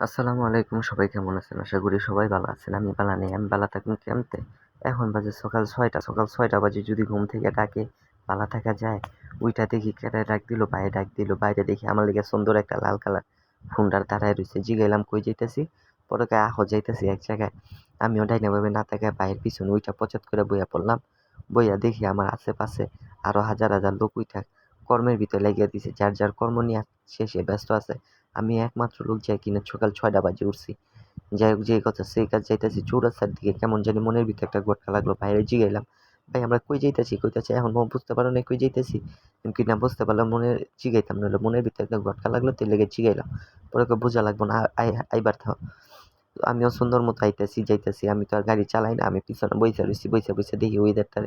আসসালামু আলাইকুম, সবাই কেমন আছেন? আশা করি সবাই ভালো আছেন। আমি ভালো নেই। আমি ভালো থাকবো কেমতে? এখন বাজে সকাল ৬টা বাজে যদি ঘুম থেকে ডাকে ভালো থাকা যায়? উইঠা দেখি কেডায় ডাক দিল, ভাইয়ে ডাক দিল। বাইরে দেখি আমার লিগা সুন্দর একটা লাল কালার হুন্ডার দাঁড়ায় রইছে। জিগাইলাম কই যাইতাছি? পরে কয় আহো যাইতাছি এক জায়গায়। আমিও ডাইনে ভাবে না তাকায়া ভাইয়ের পিছনে উইঠা পচাত করে বইয়া পড়লাম। বইয়া দেখি আমার আশেপাশে আরো হাজার হাজার লোক উইঠা কর্মের ভিতর লাইগা দিছে। যার যার কর্ম নিয়া সে ব্যস্ত আছে। আমি একমাত্র লোক যাই কিনা সকাল ৬টা বাজে উঠছি। যাই হোক যেই কথা সেই কাজ যাইতাছি চৌরাস্তার দিকে কেমন জানি মনের ভিতরে একটা খটকা লাগলো। ভাইরে জিগাইলাম, "ভাই আমরা কই যাইতাছি?" কইতাছে, "এখনো বুঝতে পারো নাই কই যাইতাছি?" আমি কই, "না বুঝতে পারলাম জিগাইতাম নইলে মনের ভিতরে একটা খটকা লাগলো তাই লেগে জিগাইলাম।" পরে কয়, "বুঝা লাগবো না আইবার থাও।" তো আমিও সুন্দর মতো আইতাছি যাইতাছি। আমি তো আর গাড়ি চালাই না। আমি পিছনে বইসা রইছি। বইসা দেখি ওয়েদারটা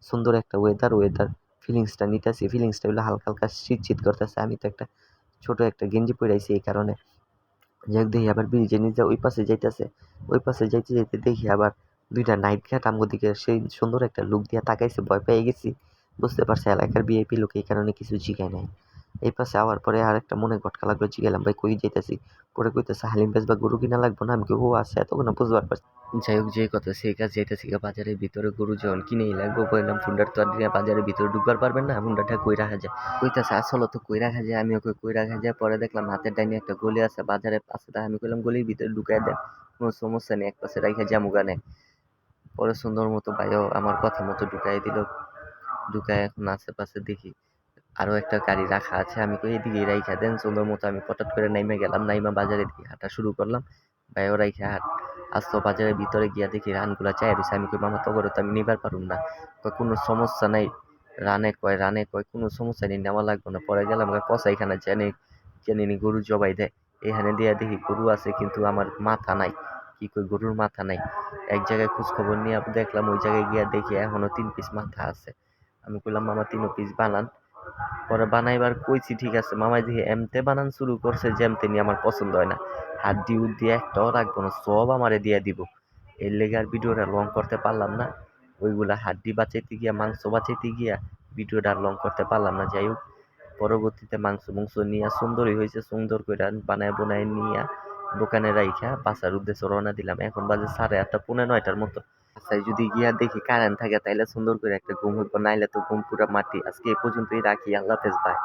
সুন্দর একটা ওয়েদার ফিলিংসটা নিতাছি। ফিলিংসটা হইলো হালকা, হালকা শীত করতেছে। আমি তো একটা ছোট একটা গেঞ্জি পইড়া আইছি এই কারণে। যাক দেখি আবার ব্রিজের নিচে ওই পাশে যাইতেছে। ওই পাশে যাইতে যাইতে দেখি আবার দুইটা নাইট ঘাট আমগো দিকে সেই সুন্দর একটা লুক দিয়া তাকাইছে। ভয় পেয়ে গেছি। বুঝতে পারছি এলাকার ভিআইপি লোক, এই কারণে কিছু জিগায় নাই। এই পাশে আওয়ার পরে আরেকটা মনে খটকা লাগলো। জিগাইলাম, "ভাই কই যাইতাছি?" পরে কইতেছে, "হালিম বেচবা গরু কিনা লাগবো না?" আমি কই, "ও আচ্ছা এতক্ষণে বুঝবার পারছি।" যাই হোক যে কথা সেই কাজ যাইতেছি গা বাজারের ভিতরে গরু যখন কিনেই লাগবো বললাম ফুন্ডার তো আর দিয়ে বাজারের ভিতরে ঢুকবার পারবেন না, ফুন্ডারটা কই রাখা যায়? কইতাছে আসলে তো কই রাখা যায়। আমিও কই কই রাখা যায়। পরে দেখলাম হাতের ডাইনে একটা গলি আছে বাজারের পাশে। তাই আমি কইলাম গলির ভিতরে ঢুকাই দেন, কোনো সমস্যা নেই, এক পাশে রাইখা জামুগানে। পরে সুন্দর মতো ভাইও আমার কথা মতো ঢুকাই দিল। ঢুকায় এখন আশেপাশে দেখি আরো একটা গাড়ি রাখা আছে। আমি কই এদিকে রাইখা দেন সুন্দর মতো। আমি পটাট করে নাইমা গেলাম। নাইমা বাজারের দিকে হাঁটা শুরু করলাম। ভাইও রাইখা আসতো বাজারের ভিতরে গিয়া দেখি রানগুলা চাইয়া রইছে। আমি কই, "মামা তগরও তো আমি নিবার পারুম না।" কয়, "কোনো সমস্যা নাই।" রানে কয়, "কোনো সমস্যা নেই, নেওয়া লাগবে না।" পরে গেলাম কসাইখানা জানি গরু জবাই দেয়। এখানে দিয়া দেখি গরু আছে কিন্তু আমার মাথা নাই। কি কই গরুর মাথা নাই। এক জায়গায় খোঁজ খবর নিয়ে দেখলাম ওই জায়গায় গিয়া দেখি এখনো ৩ পিস মাথা আছে। আমি কইলাম, "মামা ৩ পিস বানান।" পরে বানাইবার কইছি ঠিক আছে। মামাই দেখি এমতে বানান শুরু করছে যেমতে নিয়ে আমার পছন্দ হয় না। হাড্ডি উড্ডি একটাও রাখবো না, সব আমারে দিয়ে দিব। এর লেগে আর ভিডিওটা লং করতে পারলাম না। ওইগুলা হাড্ডি বাঁচাইতে গিয়া মাংস বাঁচাইতে গিয়া ভিডিওটা আর লং করতে পারলাম না। যাই হোক পরবর্তীতে মাংস নিয়া সুন্দরই হয়েছে। সুন্দর কইরা বানায় বুনায় নিয়া দোকানে রাইখা বাসার উদ্দেশ্যে রওনা দিলাম। এখন বাজে 8:30 9:30টার মতো। বাসায় যদি গিয়া দেখি কারেন্ট থাকে তাইলে সুন্দর করে একটা ঘুম হইব, নাইলে তো ঘুম পুরা মাটি। আজকে এই পর্যন্তই রাখি। আল্লাহ হাফেজ, বাই।